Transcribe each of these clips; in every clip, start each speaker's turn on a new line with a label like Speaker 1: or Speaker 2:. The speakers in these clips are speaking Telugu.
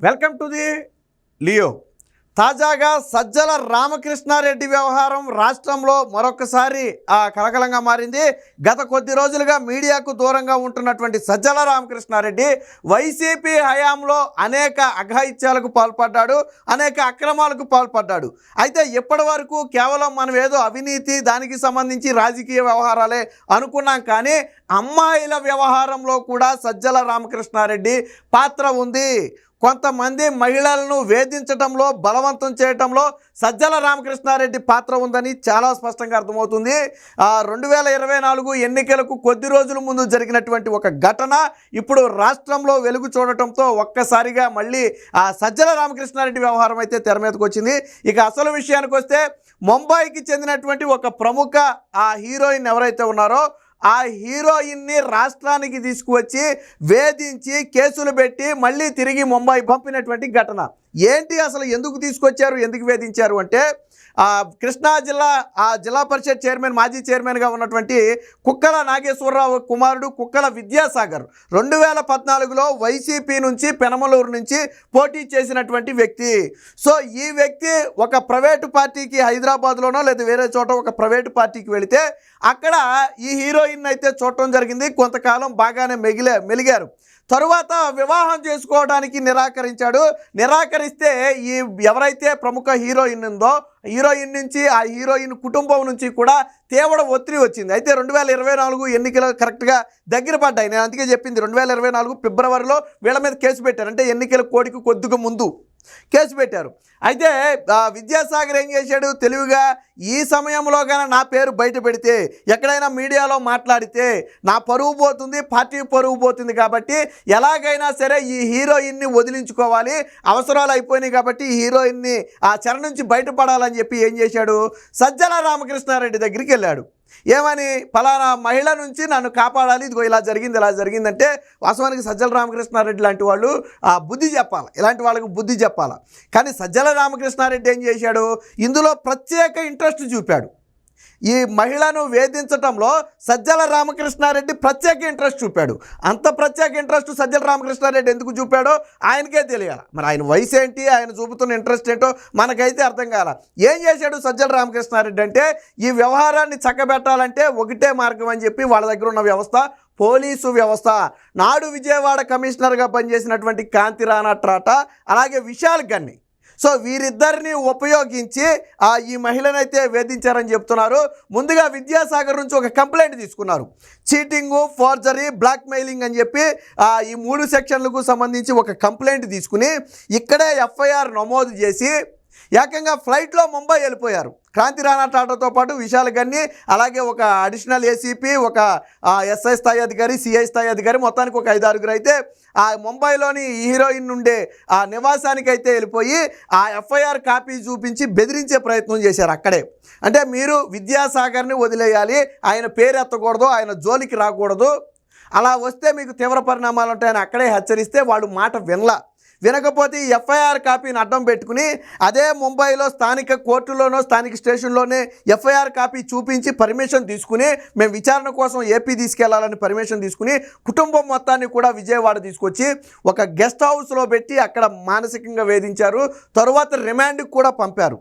Speaker 1: Welcome to the Leo. తాజాగా సజ్జల రామకృష్ణారెడ్డి వ్యవహారం రాష్ట్రంలో మరొకసారి కలకలంగా మారింది. గత కొద్ది రోజులుగా మీడియాకు దూరంగా ఉంటున్నటువంటి సజ్జల రామకృష్ణారెడ్డి వైసీపీ హయాంలో అనేక అఘాయిత్యాలకు పాల్పడ్డాడు, అనేక అక్రమాలకు పాల్పడ్డాడు. అయితే ఇప్పటి వరకు కేవలం మనం ఏదో అవినీతి దానికి సంబంధించి రాజకీయ వ్యవహారాలే అనుకున్నాం, కానీ అమ్మాయిల వ్యవహారంలో కూడా సజ్జల రామకృష్ణారెడ్డి పాత్ర ఉంది. కొంతమంది మహిళలను వేధించడంలో, బలవంతం చేయడంలో సజ్జల రామకృష్ణారెడ్డి పాత్ర ఉందని చాలా స్పష్టంగా అర్థమవుతుంది. 2024 ఎన్నికలకు కొద్ది రోజుల ముందు జరిగినటువంటి ఒక ఘటన ఇప్పుడు రాష్ట్రంలో వెలుగు చూడటంతో ఒక్కసారిగా మళ్ళీ సజ్జల రామకృష్ణారెడ్డి వ్యవహారం అయితే తెర మీదకి వచ్చింది. ఇక అసలు విషయానికి వస్తే, ముంబైకి చెందినటువంటి ఒక ప్రముఖ హీరోయిన్ ఎవరైతే ఉన్నారో ఆ హీరోయిన్ని రాష్ట్రానికి తీసుకువచ్చి వేధించి కేసులు పెట్టి మళ్ళీ తిరిగి ముంబై పంపినటువంటి ఘటన. ఏంటి అసలు, ఎందుకు తీసుకొచ్చారు, ఎందుకు వేధించారు అంటే, కృష్ణా జిల్లా జిల్లా పరిషత్ చైర్మన్, మాజీ చైర్మన్గా ఉన్నటువంటి కుక్కల నాగేశ్వరరావు కుమారుడు కుక్కల విద్యాసాగర్ 2014లో వైసీపీ నుంచి పెనమలూరు నుంచి పోటీ చేసినటువంటి వ్యక్తి. సో ఈ వ్యక్తి ఒక ప్రైవేటు పార్టీకి హైదరాబాద్లోనో లేదా వేరే చోట ఒక ప్రైవేటు పార్టీకి వెళితే అక్కడ ఈ హీరోయిన్ అయితే చూడటం జరిగింది. కొంతకాలం బాగానే మెలిగారు. తరువాత వివాహం చేసుకోవడానికి నిరాకరించాడు. నిరాకరిస్తే ఈ ఎవరైతే ప్రముఖ హీరోయిన్ ఉందో హీరోయిన్ నుంచి, ఆ హీరోయిన్ కుటుంబం నుంచి కూడా తీవ్ర ఒత్తిడి వచ్చింది. అయితే 2024 ఎన్నికలు కరెక్ట్గా దగ్గర పడ్డాయి. నేను అందుకే చెప్పింది, 2024 ఫిబ్రవరిలో వీళ్ళ మీద కేసు పెట్టారు. అంటే ఎన్నికల కోడికి కొద్దిగా ముందు కేసు పెట్టారు. అయితే విద్యాసాగర్ ఏం చేశాడు తెలివిగా, ఈ సమయంలో కానీ నా పేరు బయట పెడితే, ఎక్కడైనా మీడియాలో మాట్లాడితే నా పరువు పోతుంది, పార్టీ పరువు పోతుంది, కాబట్టి ఎలాగైనా సరే ఈ హీరోయిన్ని వదిలించుకోవాలి, అవసరాలు అయిపోయినాయి కాబట్టి ఈ హీరోయిన్ని ఆ చెర నుంచి బయటపడాలని చెప్పి ఏం చేశాడు, సజ్జల రామకృష్ణారెడ్డి దగ్గరికి వెళ్ళాడు. ఏమని, ఫలానా మహిళ నుంచి నన్ను కాపాడాలి, ఇదిగో ఇలా జరిగిందంటే వాస్తవానికి సజ్జల రామకృష్ణారెడ్డి లాంటి వాళ్ళు బుద్ధి చెప్పాలి, ఇలాంటి వాళ్ళకి బుద్ధి చెప్పాలి. కానీ సజ్జల రామకృష్ణారెడ్డి ఏం చేశాడు, ఇందులో ప్రత్యేక ఇంట్రెస్ట్ చూపాడు. ఈ మహిళను వేధించటంలో సజ్జల రామకృష్ణారెడ్డి ప్రత్యేక ఇంట్రెస్ట్ చూపాడు. అంత ప్రత్యేక ఇంట్రెస్ట్ సజ్జల రామకృష్ణారెడ్డి ఎందుకు చూపాడో ఆయనకే తెలియాలి. మరి ఆయన వయసు ఏంటి, ఆయన చూపుతున్న ఇంట్రెస్ట్ ఏంటో మనకైతే అర్థం కాల. ఏం చేశాడు సజ్జల రామకృష్ణారెడ్డి అంటే, ఈ వ్యవహారాన్ని చక్కబెట్టాలంటే ఒకటే మార్గం అని చెప్పి వాళ్ళ దగ్గర ఉన్న వ్యవస్థ, పోలీసు వ్యవస్థ, నాడు విజయవాడ కమిషనర్గా పనిచేసినటువంటి కాంతి రాణా ట్రాటా, అలాగే విశాల్ గన్ని, సో వీరిద్దరిని ఉపయోగించి ఈ మహిళనైతే వేధించారని చెప్తున్నారు. ముందుగా విద్యాసాగర్ నుంచి ఒక కంప్లైంట్ తీసుకున్నారు. చీటింగు, ఫోర్జరీ, బ్లాక్మెయిలింగ్ అని చెప్పి ఈ 3 సెక్షన్లకు సంబంధించి ఒక కంప్లైంట్ తీసుకుని ఇక్కడే ఎఫ్ఐఆర్ నమోదు చేసి ఏకంగా ఫ్లైట్లో ముంబై వెళ్ళిపోయారు. క్రాంతి రాణా టాటాతో పాటు విశాల్ గన్ని, అలాగే ఒక అడిషనల్ ఏసీపీ, ఒక ఎస్ఐ స్థాయి అధికారి, సిఐ స్థాయి అధికారి, మొత్తానికి ఒక 5-6 అయితే ముంబైలోని హీరోయిన్ నుండే నివాసానికి అయితే వెళ్ళిపోయి ఆ ఎఫ్ఐఆర్ కాపీ చూపించి బెదిరించే ప్రయత్నం చేశారు అక్కడే. అంటే మీరు విద్యాసాగర్ని వదిలేయాలి, ఆయన పేరు ఎత్తకూడదు, ఆయన జోలికి రాకూడదు, అలా వస్తే మీకు తీవ్ర పరిణామాలు ఉంటాయని అక్కడే హెచ్చరిస్తే వాడు మాట వినకపోతే ఈ ఎఫ్ఐఆర్ కాపీని అడ్డం పెట్టుకుని అదే ముంబైలో స్థానిక కోర్టులోనో స్థానిక స్టేషన్లోనే ఎఫ్ఐఆర్ కాపీ చూపించి పర్మిషన్ తీసుకుని మేము విచారణ కోసం ఏపీ తీసుకెళ్లాలని పర్మిషన్ తీసుకుని కుటుంబం మొత్తాన్ని కూడా విజయవాడ తీసుకొచ్చి ఒక గెస్ట్ హౌస్లో పెట్టి అక్కడ మానసికంగా వేధించారు. తరువాత రిమాండ్కి కూడా పంపారు.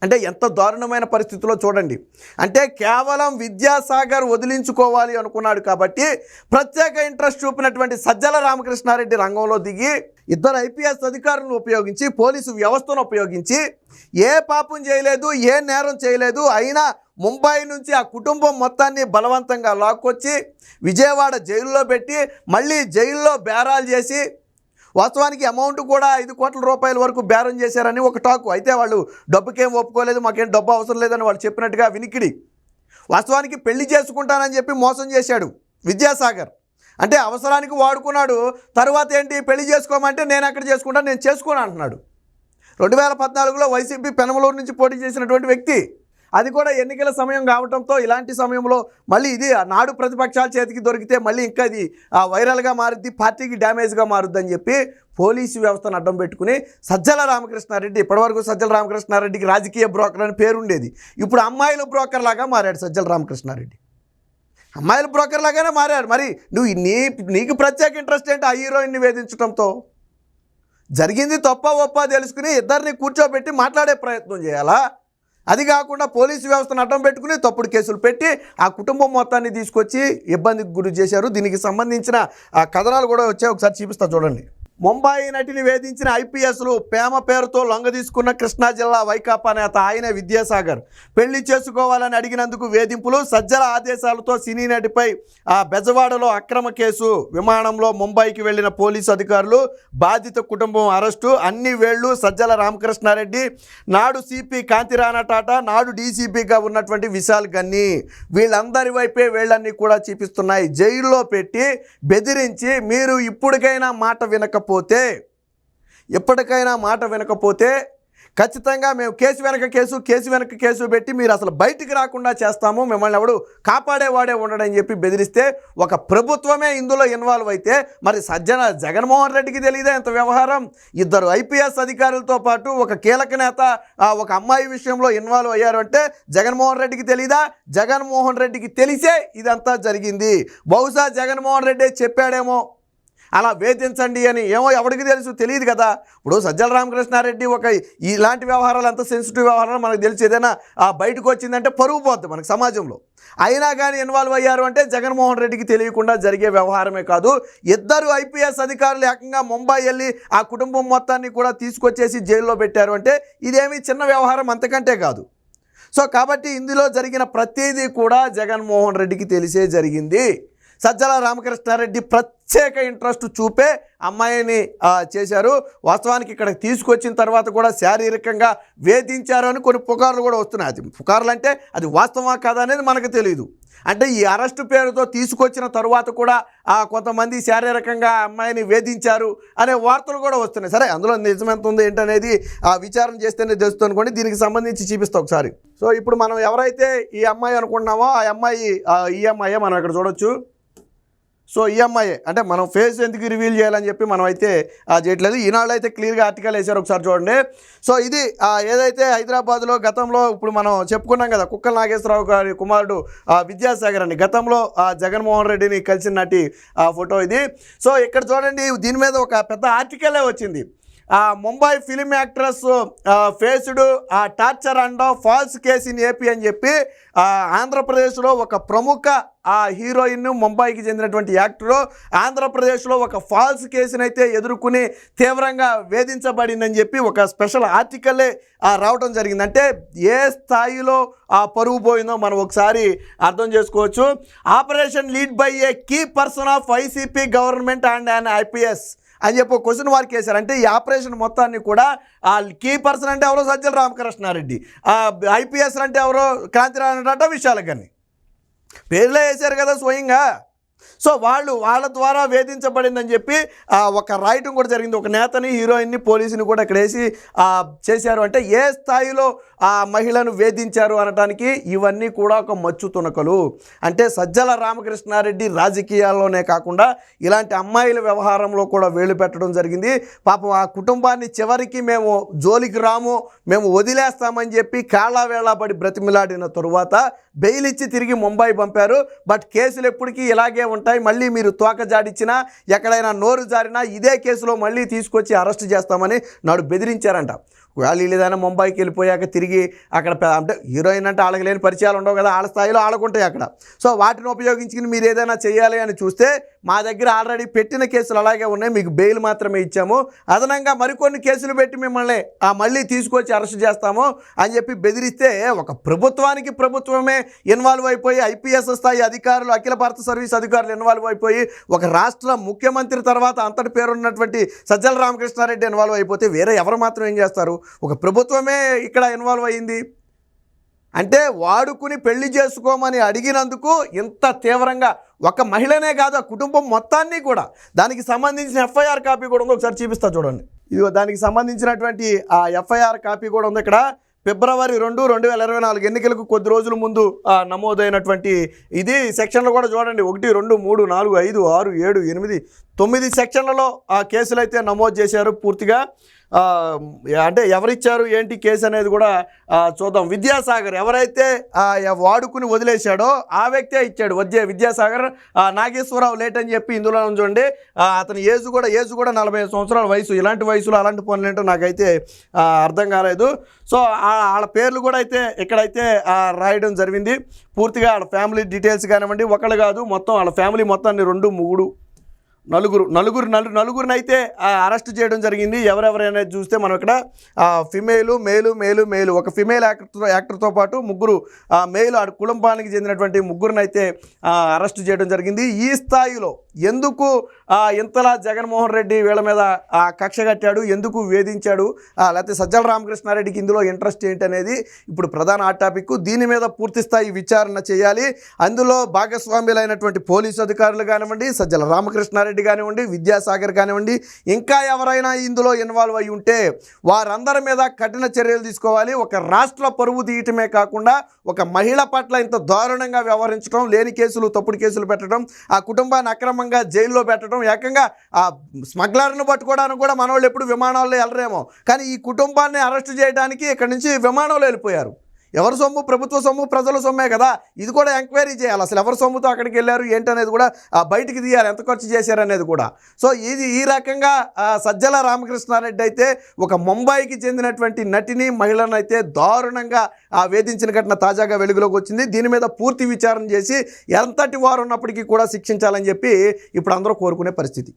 Speaker 1: అంటే ఎంత దారుణమైన పరిస్థితిలో చూడండి. అంటే కేవలం విద్యాసాగర్ వదిలించుకోవాలి అనుకున్నాడు కాబట్టి ప్రత్యేక ఇంట్రెస్ట్ చూపినటువంటి సజ్జల రామకృష్ణారెడ్డి రంగంలో దిగి 2 ఐపీఎస్ అధికారులను ఉపయోగించి, పోలీసు వ్యవస్థను ఉపయోగించి, ఏ పాపం చేయలేదు, ఏ నేరం చేయలేదు, అయినా ముంబై నుంచి ఆ కుటుంబం మొత్తాన్ని బలవంతంగా లాక్కొచ్చి విజయవాడ జైల్లో పెట్టి మళ్ళీ జైల్లో బేరాలు చేసి, వాస్తవానికి అమౌంట్ కూడా 5 కోట్ల రూపాయల వరకు బేరం చేశారని ఒక టాకు. అయితే వాళ్ళు డబ్బుకేం ఒప్పుకోలేదు, మాకేం డబ్బు అవసరం లేదని వాళ్ళు చెప్పినట్టుగా వినికిడి. వాస్తవానికి పెళ్లి చేసుకుంటానని చెప్పి మోసం చేశాడు విద్యాసాగర్. అంటే అవసరానికి వాడుకున్నాడు. తర్వాత ఏంటి, పెళ్లి చేసుకోమంటే నేను ఎక్కడ చేసుకుంటాను, నేను చేసుకోను అంటున్నాడు. 2014లో వైసీపీ పెనమలూరు నుంచి పోటీ చేసినటువంటి వ్యక్తి, అది కూడా ఎన్నికల సమయం కావడంతో ఇలాంటి సమయంలో మళ్ళీ ఇది నాడు ప్రతిపక్షాల చేతికి దొరికితే మళ్ళీ ఇంకా ఇది వైరల్గా మారుద్ది, పార్టీకి డ్యామేజ్గా మారుద్దని చెప్పి పోలీసు వ్యవస్థను అడ్డం పెట్టుకుని సజ్జల రామకృష్ణారెడ్డి, ఇప్పటివరకు సజ్జల రామకృష్ణారెడ్డికి రాజకీయ బ్రోకర్ అని పేరుండేది, ఇప్పుడు అమ్మాయిల బ్రోకర్ లాగా మారాడు సజ్జల రామకృష్ణారెడ్డి. అమ్మాయిల బ్రోకర్ లాగానే మారాడు. మరి నీకు ప్రత్యేక ఇంట్రెస్ట్ ఏంటి ఆ హీరోయిన్ని వేధించడంతో? జరిగింది తప్ప ఒప్ప తెలుసుకుని ఇద్దరిని కూర్చోబెట్టి మాట్లాడే ప్రయత్నం చేయాలా? అది కాకుండా పోలీసు వ్యవస్థను అడ్డం పెట్టుకుని తప్పుడు కేసులు పెట్టి ఆ కుటుంబం మొత్తాన్ని తీసుకొచ్చి ఇబ్బందికి గురి చేశారు. దీనికి సంబంధించిన కథనాలు కూడా వచ్చాయి, ఒకసారి చూపిస్తా చూడండి. ముంబాయి నటిని వేధించిన ఐపీఎస్లు ప్రేమ పేరుతో లొంగ తీసుకున్న కృష్ణా జిల్లా వైకాపా నేత ఆయనే విద్యాసాగర్ పెళ్లి చేసుకోవాలని అడిగినందుకు వేధింపులు, సజ్జల ఆదేశాలతో సినీ నటిపై బెజవాడలో అక్రమ కేసు, విమానంలో ముంబైకి వెళ్లిన పోలీసు అధికారులు, బాధిత కుటుంబం అరెస్టు, అన్ని వేళ్లు సజ్జల రామకృష్ణారెడ్డి, నాడు సిపి కాంతిరాణ టాటా, నాడు డీసీపీగా ఉన్నటువంటి విశాల్ గన్ని, వీళ్ళందరి వైపే వేళ్ళన్నీ కూడా చూపిస్తున్నాయి. జైల్లో పెట్టి బెదిరించి మీరు ఇప్పటికైనా మాట వినకపోతే ఖచ్చితంగా మేము కేసు వెనక కేసు పెట్టి మీరు అసలు బయటికి రాకుండా చేస్తాము, మిమ్మల్ని ఎవడు కాపాడేవాడే ఉండడని చెప్పి బెదిరిస్తే ఒక ప్రభుత్వమే ఇందులో ఇన్వాల్వ్ అయితే మరి జగన్మోహన్ రెడ్డికి తెలియదా ఇంత వ్యవహారం? ఇద్దరు ఐపీఎస్ అధికారులతో పాటు ఒక కీలక నేత ఒక అమ్మాయి విషయంలో ఇన్వాల్వ్ అయ్యారు అంటే జగన్మోహన్ రెడ్డికి తెలీదా? జగన్మోహన్ రెడ్డికి తెలిసే ఇదంతా జరిగింది. బహుశా జగన్మోహన్ రెడ్డి చెప్పాడేమో అలా వేధించండి అని, ఏమో ఎవరికి తెలుసు, తెలియదు కదా. ఇప్పుడు సజ్జల రామకృష్ణారెడ్డి ఇలాంటి వ్యవహారాలు, అంత సెన్సిటివ్ వ్యవహారాలు మనకు తెలిసి ఏదైనా బయటకు వచ్చిందంటే పరుగు పోద్ది మనకు సమాజంలో. అయినా కానీ ఇన్వాల్వ్ అయ్యారు అంటే జగన్మోహన్ రెడ్డికి తెలియకుండా జరిగే వ్యవహారమే కాదు. ఇద్దరు ఐపీఎస్ అధికారులు ఏకంగా ముంబై వెళ్ళి ఆ కుటుంబం మొత్తాన్ని కూడా తీసుకొచ్చేసి జైల్లో పెట్టారు అంటే ఇదేమీ చిన్న వ్యవహారం అంతకంటే కాదు. సో కాబట్టి ఇందులో జరిగిన ప్రతిదీ కూడా జగన్మోహన్ రెడ్డికి తెలిసే జరిగింది. సజ్జల రామకృష్ణారెడ్డి ప్రత్యేక ఇంట్రెస్ట్ చూపే అమ్మాయిని చేశారు. వాస్తవానికి ఇక్కడ తీసుకొచ్చిన తర్వాత కూడా శారీరకంగా వేధించారు అని కొన్ని పుకార్లు కూడా వస్తున్నాయి. అది పుకార్లు అంటే అది వాస్తవా కాదా అనేది మనకు తెలియదు. అంటే ఈ అరెస్టు పేరుతో తీసుకొచ్చిన తరువాత కూడా కొంతమంది శారీరకంగా అమ్మాయిని వేధించారు అనే వార్తలు కూడా వస్తున్నాయి. సరే, అందులో నిజమెంత ఉంది ఏంటనేది విచారణ చేస్తేనే తెలుస్తుంది అనుకోండి. దీనికి సంబంధించి చూపిస్తాం ఒకసారి. సో ఇప్పుడు మనం ఎవరైతే ఈ అమ్మాయి అనుకుంటున్నామో ఆ అమ్మాయి ఈ అమ్మాయే మనం ఇక్కడ చూడొచ్చు. సో ఈ అమ్మాయి అంటే మనం ఫేస్ ఎందుకు రివీల్ చేయాలని చెప్పి మనం అయితే చేయట్లేదు. ఈనాళ్ళు అయితే క్లియర్గా ఆర్టికల్ వేశారు, ఒకసారి చూడండి. సో ఇది ఏదైతే హైదరాబాద్లో గతంలో ఇప్పుడు మనం చెప్పుకున్నాం కదా, కుక్కల నాగేశ్వరరావు గారి కుమారుడు విద్యాసాగర్ అని గతంలో జగన్మోహన్ రెడ్డిని కలిసిన నాటి ఫోటో ఇది. సో ఇక్కడ చూడండి, దీని మీద ఒక పెద్ద ఆర్టికలే వచ్చింది. Mumbai film actress faced torture and false case in AP అని చెప్పి ఆంధ్రప్రదేశ్లో ఒక ప్రముఖ హీరోయిన్, ముంబైకి చెందినటువంటి యాక్టరు ఆంధ్రప్రదేశ్లో ఒక ఫాల్స్ కేసుని అయితే ఎదుర్కొని తీవ్రంగా వేధించబడిందని చెప్పి ఒక స్పెషల్ ఆర్టికలే రావడం జరిగింది. అంటే ఏ స్థాయిలో పరువు పోయిందో మనం ఒకసారి అర్థం చేసుకోవచ్చు. Operation lead by a key person of ICP government and and IPS అని చెప్పి క్వశ్చన్ మార్క్ వేశారు. అంటే ఈ ఆపరేషన్ మొత్తాన్ని కూడా కీ పర్సన్ అంటే ఎవరో సజ్జల రామకృష్ణారెడ్డి, ఐపీఎస్ అంటే ఎవరో కాంతిరాణ టాటా, విశాల్ గన్ని పేర్లే వేశారు కదా స్వయంగా. సో వాళ్ళ ద్వారా వేధించబడిందని చెప్పి ఒక రాయటం కూడా జరిగింది. ఒక నేతని, హీరోయిన్ని, పోలీసుని కూడా ఇక్కడ వేసి చేశారు. అంటే ఏ స్థాయిలో ఆ మహిళను వేధించారు అనడానికి ఇవన్నీ కూడా ఒక మచ్చు తునకలు. అంటే సజ్జల రామకృష్ణారెడ్డి రాజకీయాల్లోనే కాకుండా ఇలాంటి అమ్మాయిల వ్యవహారంలో కూడా వేలు పెట్టడం జరిగింది. పాపం ఆ కుటుంబాన్ని చివరికి మేము జోలికి రాము, మేము వదిలేస్తామని చెప్పి కాళ్ళ వేళాపడి బ్రతిమిలాడిన తరువాత బెయిల్ ఇచ్చి తిరిగి ముంబై పంపారు. బట్ కేసులు ఎప్పటికీ ఇలాగే ఉంటాయి. మళ్ళీ మీరు తోక జాడిచ్చినా, ఎక్కడైనా నోరు జారినా ఇదే కేసులో మళ్ళీ తీసుకొచ్చి అరెస్ట్ చేస్తామని నాడు బెదిరించారంట. వాళ్ళు ఏదైనా ముంబైకి వెళ్ళిపోయాక తిరిగి అక్కడ అంటే హీరోయిన్ అంటే వాళ్ళకి లేని పరిచయాలు ఉండవు కదా, వాళ్ళ స్థాయిలో వాళ్ళకుంటాయి అక్కడ. సో వాటిని ఉపయోగించుకుని మీరు ఏదైనా చేయాలి అని చూస్తే మా దగ్గర ఆల్రెడీ పెట్టిన కేసులు అలాగే ఉన్నాయి, మీకు బెయిల్ మాత్రమే ఇచ్చాము, అదనంగా మరికొన్ని కేసులు పెట్టి మిమ్మల్ని మళ్ళీ తీసుకొచ్చి అరెస్ట్ చేస్తాము అని చెప్పి బెదిరిస్తే ఒక ప్రభుత్వమే ఇన్వాల్వ్ అయిపోయి ఐపీఎస్ స్థాయి అధికారులు, అఖిల భారత సర్వీస్ అధికారులు ఇన్వాల్వ్ అయిపోయి ఒక రాష్ట్ర ముఖ్యమంత్రి తర్వాత అంతటి పేరున్నటువంటి సజ్జల రామకృష్ణారెడ్డి ఇన్వాల్వ్ అయిపోతే వేరే ఎవరు మాత్రం ఏం చేస్తారు? ఒక ప్రభుత్వమే ఇక్కడ ఇన్వాల్వ్ అయ్యింది అంటే వాడుకుని పెళ్లి చేసుకోమని అడిగినందుకు ఇంత తీవ్రంగా ఒక మహిళనే కాదు ఆ కుటుంబం మొత్తాన్ని కూడా, దానికి సంబంధించిన ఎఫ్ఐఆర్ కాపీ కూడా ఉంది, ఒకసారి చూపిస్తా చూడండి. ఇది దానికి సంబంధించినటువంటి ఆ ఎఫ్ఐఆర్ కాపీ కూడా ఉంది ఇక్కడ. ఫిబ్రవరి 2, 2024 ఎన్నికలకు కొద్ది రోజుల ముందు నమోదైనటువంటి ఇది. సెక్షన్లు కూడా చూడండి, 1, 2, 3, 4, 5, 6, 7, 8, 9 సెక్షన్లలో కేసులు అయితే నమోదు చేశారు పూర్తిగా. ఆ, అంటే ఎవరిచ్చారు ఏంటి కేసు అనేది కూడా చూద్దాం. విద్యాసాగర్ ఎవరైతే వాడుకుని వదిలేశాడో ఆ వ్యక్తే ఇచ్చాడు. విద్యాసాగర్ నాగేశ్వరరావు లేట్ అని చెప్పి ఇందులో చూడండి. అతని ఏజ్ కూడా 45 సంవత్సరాల వయసు. ఇలాంటి వయసులో అలాంటి పనులు ఏంటో నాకైతే అర్థం కాలేదు. సో వాళ్ళ పేర్లు కూడా అయితే ఇక్కడైతే రాయడం జరిగింది. పూర్తిగా వాళ్ళ ఫ్యామిలీ డీటెయిల్స్ కానివ్వండి, ఒకళ్ళు కాదు మొత్తం వాళ్ళ ఫ్యామిలీ మొత్తాన్ని 2, 3, నలుగురిని అయితే అరెస్ట్ చేయడం జరిగింది. ఎవరెవరైనా చూస్తే మనం ఇక్కడ మేలు ఒక ఫిమేల్ యాక్టర్తో పాటు ముగ్గురు మేలు కుటుంబానికి చెందినటువంటి ముగ్గురిని అయితే అరెస్ట్ చేయడం జరిగింది. ఈ స్థాయిలో ఎందుకు ఇంతలా జగన్మోహన్ రెడ్డి వీళ్ళ మీద కక్ష కట్టాడు, ఎందుకు వేధించాడు, లేకపోతే సజ్జల రామకృష్ణారెడ్డికి ఇందులో ఇంట్రెస్ట్ ఏంటి అనేది ఇప్పుడు ప్రధాన హాట్ టాపిక్. దీని మీద పూర్తి స్థాయి విచారణ చేయాలి. అందులో భాగస్వామ్యులైనటువంటి పోలీసు అధికారులు కానివ్వండి, సజ్జల రామకృష్ణారెడ్డి కానివ్వండి, విద్యాసాగర్ కానివ్వండి, ఇంకా ఎవరైనా ఇందులో ఇన్వాల్వ్ అయి ఉంటే వారందరి మీద కఠిన చర్యలు తీసుకోవాలి. ఒక రాష్ట్ర పరువు తీయటమే కాకుండా ఒక మహిళ పట్ల ఇంత దారుణంగా వ్యవహరించడం, లేని కేసులు తప్పుడు కేసులు పెట్టడం, ఆ కుటుంబాన్ని అక్రమంగా జైల్లో పెట్టడం, ఏకంగా ఆ స్మగ్లర్ను పట్టుకోవడానికి కూడా మనోళ్ళు ఎప్పుడు విమానాల్లో వెళ్ళరేమో, కానీ ఈ కుటుంబాన్ని అరెస్ట్ చేయడానికి ఇక్కడి నుంచి విమానంలో వెళ్ళిపోయారు. ఎవరి సొమ్ము? ప్రభుత్వ సొమ్ము, ప్రజల సొమ్మే కదా. ఇది కూడా ఎంక్వైరీ చేయాలి. అసలు ఎవరి సొమ్ముతో అక్కడికి వెళ్ళారు ఏంటనేది కూడా బయటికి తీయాలి, ఎంత ఖర్చు చేశారనేది కూడా. సో ఈ రకంగా సజ్జల రామకృష్ణారెడ్డి అయితే ఒక ముంబైకి చెందినటువంటి నటిని, మహిళను అయితే దారుణంగా వేధించిన ఘటన తాజాగా వెలుగులోకి వచ్చింది. దీని మీద పూర్తి విచారణ చేసి ఎంతటి వారు ఉన్నప్పటికీ కూడా శిక్షించాలని చెప్పి ఇప్పుడు అందరూ కోరుకునే పరిస్థితి.